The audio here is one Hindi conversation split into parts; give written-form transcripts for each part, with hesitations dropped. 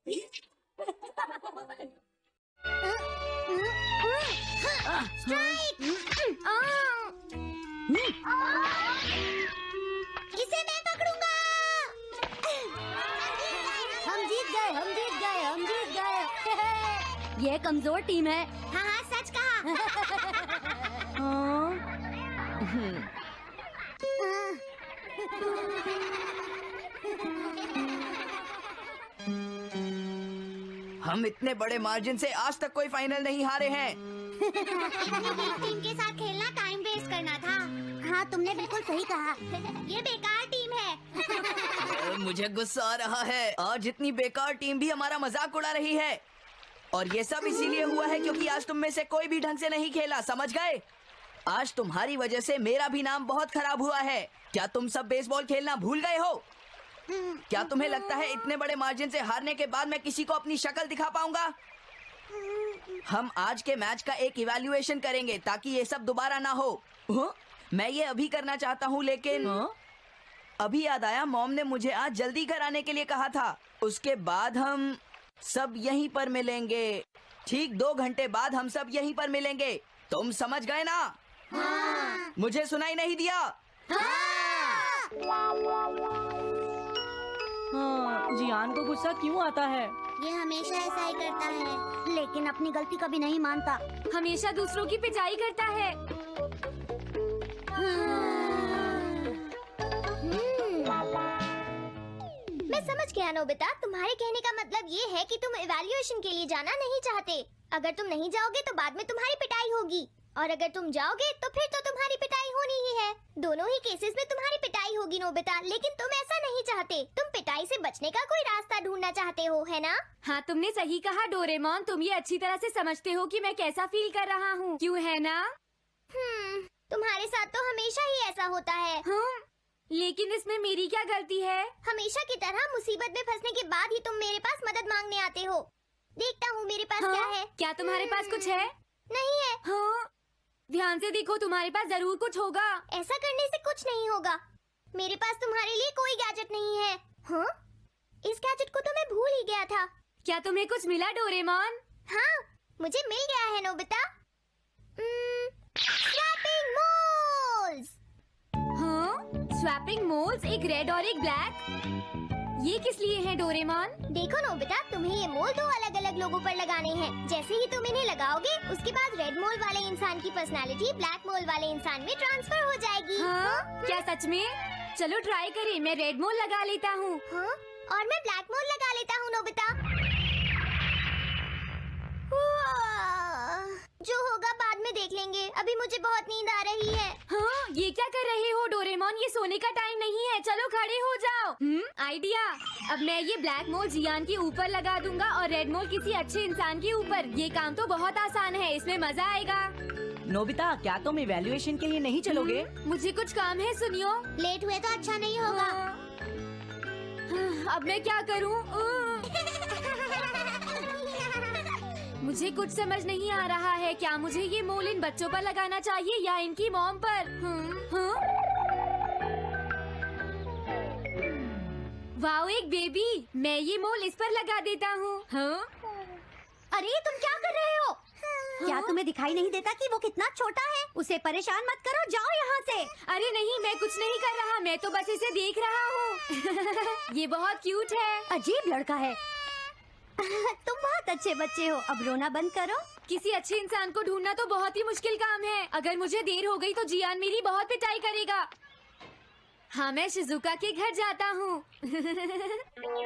स्ट्राइक! इसे मैं पकड़ूंगा। हम जीत गए, हम जीत गए, हम जीत गए। ये कमजोर टीम है। हाँ हाँ, सच कहा। हम इतने बड़े मार्जिन से आज तक कोई फाइनल नहीं हारे हैं। टीम के साथ खेलना टाइम वेस्ट करना था। हाँ, तुमने बिल्कुल सही कहा। ये बेकार टीम है। मुझे गुस्सा आ रहा है। आज इतनी बेकार टीम भी हमारा मजाक उड़ा रही है। और ये सब इसीलिए हुआ है क्योंकि आज तुम में से कोई भी ढंग से नहीं खेला, समझ गए? आज तुम्हारी वजह से मेरा भी नाम बहुत खराब हुआ है। क्या तुम सब बेसबॉल खेलना भूल गए हो? क्या तुम्हें लगता है इतने बड़े मार्जिन से हारने के बाद मैं किसी को अपनी शक्ल दिखा पाऊंगा? हम आज के मैच का एक इवैल्यूएशन करेंगे ताकि ये सब दोबारा ना हो। मैं ये अभी करना चाहता हूँ, लेकिन अभी याद आया मॉम ने मुझे आज जल्दी घर आने के लिए कहा था। उसके बाद हम सब यहीं पर मिलेंगे। ठीक 2 घंटे बाद हम सब यहीं पर मिलेंगे। तुम समझ गए ना? हाँ। मुझे सुनाई नहीं दिया? हाँ, जियान को गुस्सा क्यों आता है? ये हमेशा ऐसा ही करता है, लेकिन अपनी गलती कभी नहीं मानता। हमेशा दूसरों की पिटाई करता है। मैं समझ गया नोबिता, तुम्हारे कहने का मतलब ये है कि तुम इवैल्यूएशन के लिए जाना नहीं चाहते। अगर तुम नहीं जाओगे तो बाद में तुम्हारी पिटाई होगी, और अगर तुम जाओगे तो फिर तो तुम्हारी पिटाई होनी ही है। दोनों ही केसेस में तुम्हारी पिटाई होगी नोबिता, लेकिन तुम ऐसा नहीं चाहते। तुम पिटाई से बचने का कोई रास्ता ढूंढना चाहते हो, है ना? हाँ, तुमने सही कहा डोरेमोन। तुम ये अच्छी तरह से समझते हो कि मैं कैसा फील कर रहा हूँ, क्यों है ना? तुम्हारे साथ तो हमेशा ही ऐसा होता है। लेकिन इसमें मेरी क्या गलती है? हमेशा की तरह मुसीबत में फंसने के बाद ही तुम मेरे पास मदद मांगने आते हो। देखता हूँ मेरे पास क्या है। क्या तुम्हारे पास कुछ है? नहीं है। हाँ, ध्यान से देखो, तुम्हारे पास जरूर कुछ होगा। ऐसा करने से कुछ नहीं होगा। मेरे पास तुम्हारे लिए कोई गैजेट नहीं है। हाँ? इस गैजेट को तो मैं भूल ही गया था। क्या तुम्हें कुछ मिला डोरेमोन? हाँ, मुझे मिल गया है नोबिता। Swapping moles. हाँ, स्वैपिंग मोल्स, एक रेड और एक ब्लैक। ये किस लिए है डोरेमोन? देखो नोबिता, तुम्हें ये मोल 2 अलग-अलग लोगों पर लगाने हैं। जैसे ही तुम इन्हें लगाओगे, उसके बाद रेड मोल वाले इंसान की पर्सनालिटी ब्लैक मोल वाले इंसान में ट्रांसफर हो जाएगी। हाँ? क्या सच में? चलो ट्राई करें। मैं रेड मोल लगा लेता हूँ। हाँ? और मैं ब्लैक मोल लगा लेता हूँ नोबिता। जो होगा बाद में देख लेंगे। अभी मुझे बहुत नींद आ रही है। हाँ, ये क्या कर रहे हो डोरेमोन? ये सोने का टाइम नहीं है। चलो खड़े हो जाओ। आइडिया। अब मैं ये ब्लैक मोल जियान के ऊपर लगा दूंगा और रेड मोल किसी अच्छे इंसान के ऊपर। ये काम तो बहुत आसान है, इसमें मजा आएगा। नोबिता, क्या तुम इवैल्यूएशन के लिए नहीं चलोगे? मुझे कुछ काम है, सुनियो। लेट हुए तो अच्छा नहीं होगा। अब मैं क्या करूँ? मुझे कुछ समझ नहीं आ रहा है। क्या मुझे ये मोल इन बच्चों पर लगाना चाहिए या इनकी मॉम पर? वाओ, एक बेबी। मैं ये मोल इस पर लगा देता हूँ। अरे तुम क्या कर रहे हो? क्या तुम्हें दिखाई नहीं देता कि वो कितना छोटा है? उसे परेशान मत करो, जाओ यहाँ से। अरे नहीं, मैं कुछ नहीं कर रहा। मैं तो बस इसे देख रहा हूँ। ये बहुत क्यूट है। अजीब लड़का है। तुम बहुत अच्छे बच्चे हो। अब रोना बंद करो। किसी अच्छे इंसान को ढूंढना तो बहुत ही मुश्किल काम है। अगर मुझे देर हो गई तो जियान मेरी बहुत पिटाई करेगा। हाँ, मैं शिजुका के घर जाता हूँ।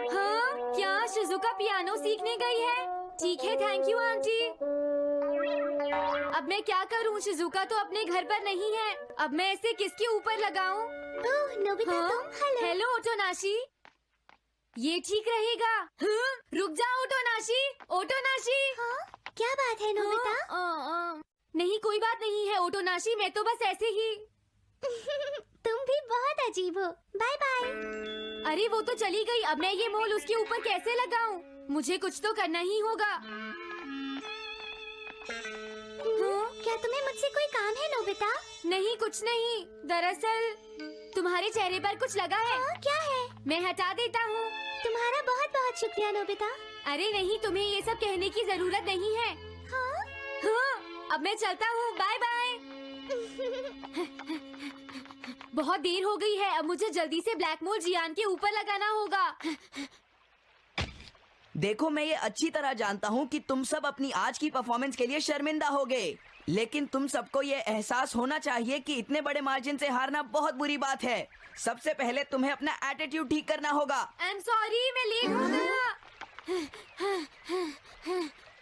हाँ, क्या शिजुका पियानो सीखने गई है? ठीक है, थैंक यू आंटी। अब मैं क्या करूँ? शिजुका तो अपने घर पर नहीं है। अब मैं इसे किसके ऊपर लगाऊं? नोबिता, तुम? हेलो ओटोनाशी। ये ठीक रहेगा। रुक जाओ ओटोनाशी। ओटोनाशी। क्या बात है नोबिता? नहीं, कोई बात नहीं है ओटोनाशी। मैं तो बस ऐसे ही। तुम भी बहुत अजीब हो। Bye bye. अरे वो तो चली गई। अब मैं ये मोल उसके ऊपर कैसे लगाऊं? मुझे कुछ तो करना ही होगा। क्या तुम्हें मुझसे कोई काम है नोबिता? नहीं, कुछ नहीं। दरअसल तुम्हारे चेहरे पर कुछ लगा है। क्या है? मैं हटा देता हूँ। तुम्हारा बहुत बहुत शुक्रिया नोबिता। अरे नहीं, तुम्हें ये सब कहने की जरूरत नहीं है। हाँ? हाँ, अब मैं चलता हूँ, बाय बाय। बहुत देर हो गई है, अब मुझे जल्दी से ब्लैक मोल जियान के ऊपर लगाना होगा। देखो, मैं ये अच्छी तरह जानता हूँ कि तुम सब अपनी आज की परफॉर्मेंस के लिए शर्मिंदा होगे, लेकिन तुम सबको ये एहसास होना चाहिए कि इतने बड़े मार्जिन से हारना बहुत बुरी बात है। सबसे पहले तुम्हें अपना एटीट्यूड ठीक करना होगा। आई एम सॉरी, मैं लेट हो गया।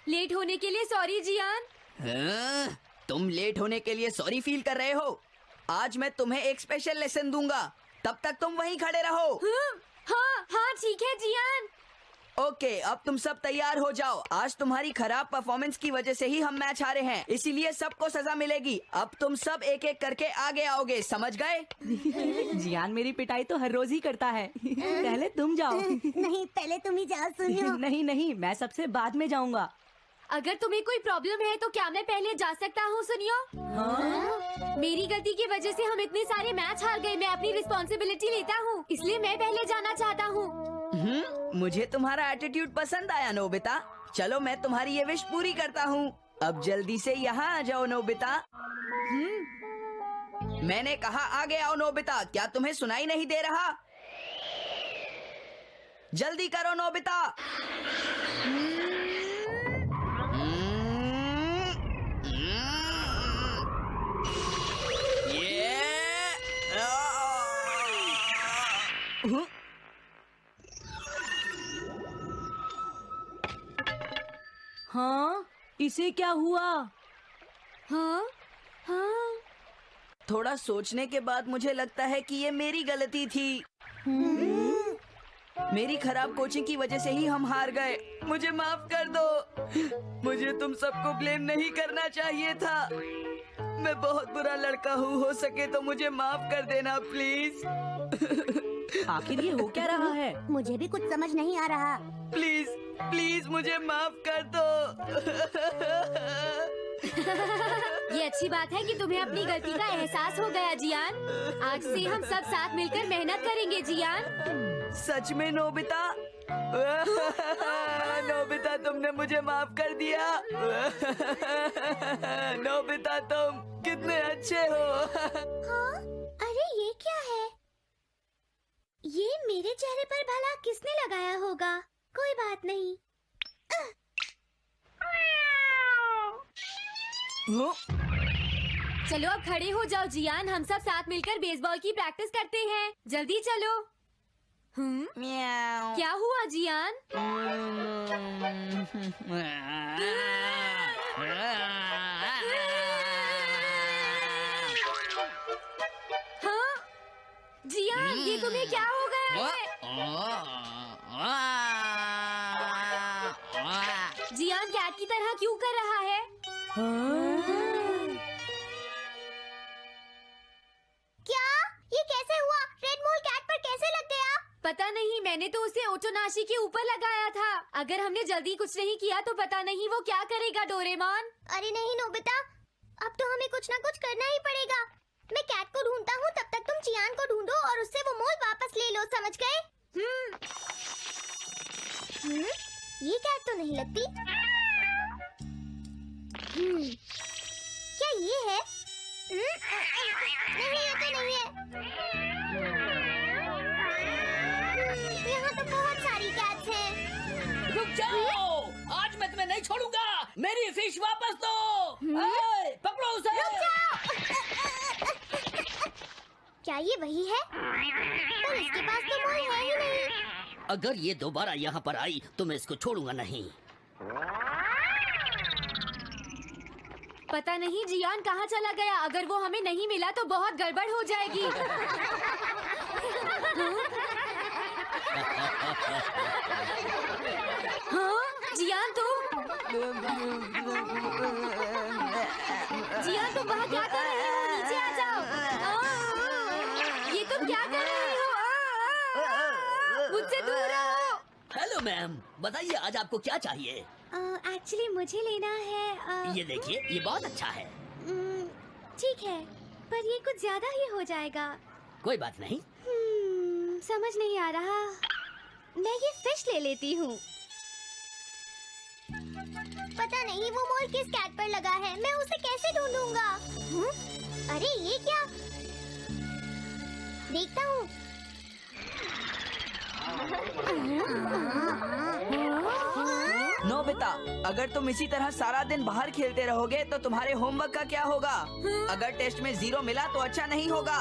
लेट होने के लिए सॉरी जियान। हाँ, तुम लेट होने के लिए सॉरी फील कर रहे हो? आज मैं तुम्हें एक स्पेशल लेसन दूंगा, तब तक तुम वहीं खड़े रहो। हाँ हाँ ठीक है जियान। ओके, अब तुम सब तैयार हो जाओ। आज तुम्हारी खराब परफॉर्मेंस की वजह से ही हम मैच हारे हैं, इसीलिए सबको सजा मिलेगी। अब तुम सब एक एक करके आगे आओगे, समझ गए? जियान मेरी पिटाई तो हर रोज ही करता है। पहले तुम जाओ। नहीं, पहले तुम ही जाओ सुनियो। नहीं नहीं, मैं सबसे बाद में जाऊंगा। अगर तुम्हें कोई प्रॉब्लम है तो क्या मैं पहले जा सकता हूँ? सुनियो, मेरी गलती की वजह से हम इतने सारे मैच हार गए। मैं अपनी रिस्पॉन्सिबिलिटी लेता हूँ, इसलिए मैं पहले जाना चाहता हूँ। मुझे तुम्हारा एटीट्यूड पसंद आया नोबिता। चलो, मैं तुम्हारी ये विश पूरी करता हूँ। अब जल्दी से यहाँ आ जाओ नोबिता। मैंने कहा आगे आओ नोबिता, क्या तुम्हें सुनाई नहीं दे रहा? जल्दी करो नोबिता। हाँ, इसे क्या हुआ? हाँ हाँ, थोड़ा सोचने के बाद मुझे लगता है कि ये मेरी गलती थी। मेरी खराब कोचिंग की वजह से ही हम हार गए। मुझे माफ कर दो। मुझे तुम सबको ब्लेम नहीं करना चाहिए था। मैं बहुत बुरा लड़का हूँ, हो सके तो मुझे माफ कर देना प्लीज। आखिर ये हो क्या रहा है? मुझे भी कुछ समझ नहीं आ रहा। प्लीज प्लीज मुझे माफ कर दो। ये अच्छी बात है कि तुम्हें अपनी गलती का एहसास हो गया जियान। आज से हम सब साथ मिलकर मेहनत करेंगे जियान। सच में नोबिता? नोबिता, तुमने मुझे माफ कर दिया। नोबिता, तुम कितने अच्छे हो। हाँ? अरे ये क्या है? ये मेरे चेहरे पर भला किसने लगाया होगा? कोई बात नहीं। चलो अब खड़े हो जाओ जियान, हम सब साथ मिलकर बेसबॉल की प्रैक्टिस करते हैं। जल्दी चलो। म्याऊ। क्या हुआ जियान? हाँ जियान, ये तुम्हें क्या हो गया है? जियान कैट की तरह क्यों कर रहा है? क्या? ये कैसे हुआ? रेड मोल कैट पर कैसे लग गया? पता नहीं, मैंने तो उसे ओटोनाशी के ऊपर लगाया था। अगर हमने जल्दी कुछ नहीं किया तो पता नहीं वो क्या करेगा डोरेमोन। अरे नहीं नोबिता, अब तो हमें कुछ ना कुछ करना ही पड़ेगा। मैं कैट को ढूंढता हूँ, तब तक तुम चियान को ढूंढो और उससे वो मोल वापस ले लो, समझ गए? ये कैट तो नहीं लगती। क्या ये है? नहीं, ये तो नहीं है। यहाँ तो बहुत सारी कैट्स हैं। रुक जाओ, आज मैं तुम्हें नहीं छोड़ूंगा। मेरी फिश वापस दो। ए, पकड़ो उसे। रुक जाओ। क्या ये वही है? पर इसके पास तो मोल है ही नहीं। अगर ये दोबारा यहाँ पर आई तो मैं इसको छोड़ूंगा नहीं। पता नहीं जियान कहाँ चला गया। अगर वो हमें नहीं मिला तो बहुत गड़बड़ हो जाएगी। हाँ जियान, जियान तुम वहाँ क्या कर रहे हो? नीचे आ जाओ। ये तुम क्या कर रहे हो? मुझसे दूर रहो। हेलो मैम, बताइए आज आपको क्या चाहिए? एक्चुअली मुझे लेना है। ये देखिए, ये बहुत अच्छा है। ठीक है, पर ये कुछ ज्यादा ही हो जाएगा। कोई बात नहीं। समझ नहीं आ रहा। मैं ये फिश ले लेती हूँ। पता नहीं वो मोल किस कैट पर लगा है, मैं उसे कैसे ढूंढूंगा? अरे ये क्या? देखता हूँ। नोबिता, अगर तुम इसी तरह सारा दिन बाहर खेलते रहोगे तो तुम्हारे होमवर्क का क्या होगा? अगर टेस्ट में 0 मिला तो अच्छा नहीं होगा।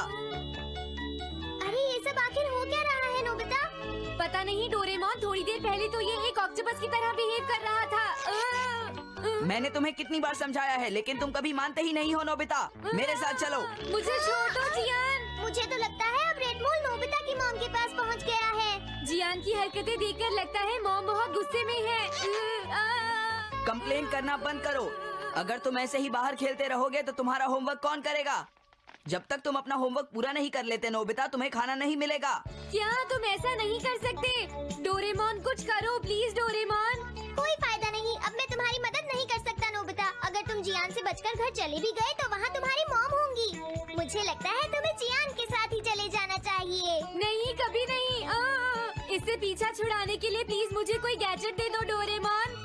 अरे ये सब आखिर हो क्या रहा है नोबिता? पता नहीं डोरेमोन, थोड़ी देर पहले तो ये एक ऑक्टोपस की तरह बिहेव कर रहा था। मैंने तुम्हें कितनी बार समझाया है, लेकिन तुम कभी मानते ही नहीं हो। नोबिता, मेरे साथ चलो। मुझे छोड़ दो जियान। मुझे तो लगता है अब रेड मोल नोबिता की मॉम के पास पहुंच गया है। जियान की हरकतें देखकर लगता है मॉम बहुत गुस्से में है। कंप्लेन करना बंद करो। अगर तुम ऐसे ही बाहर खेलते रहोगे तो तुम्हारा होमवर्क कौन करेगा? जब तक तुम अपना होमवर्क पूरा नहीं कर लेते नोबिता, तुम्हें खाना नहीं मिलेगा। क्या तुम ऐसा नहीं कर सकते? डोरेमोन कुछ करो प्लीज डोरेमोन। कोई फायदा नहीं, अब मैं तुम्हारी मदद नहीं कर सकता नोबिता। अगर तुम जियान से बचकर घर चले भी गए तो वहाँ तुम्हारी मॉम होंगी। मुझे लगता है तुम्हें जियान के साथ ही चले जाना चाहिए। नहीं, कभी नहीं। इससे पीछा छुड़ाने के लिए प्लीज मुझे कोई गैजेट दे दो डोरेमोन।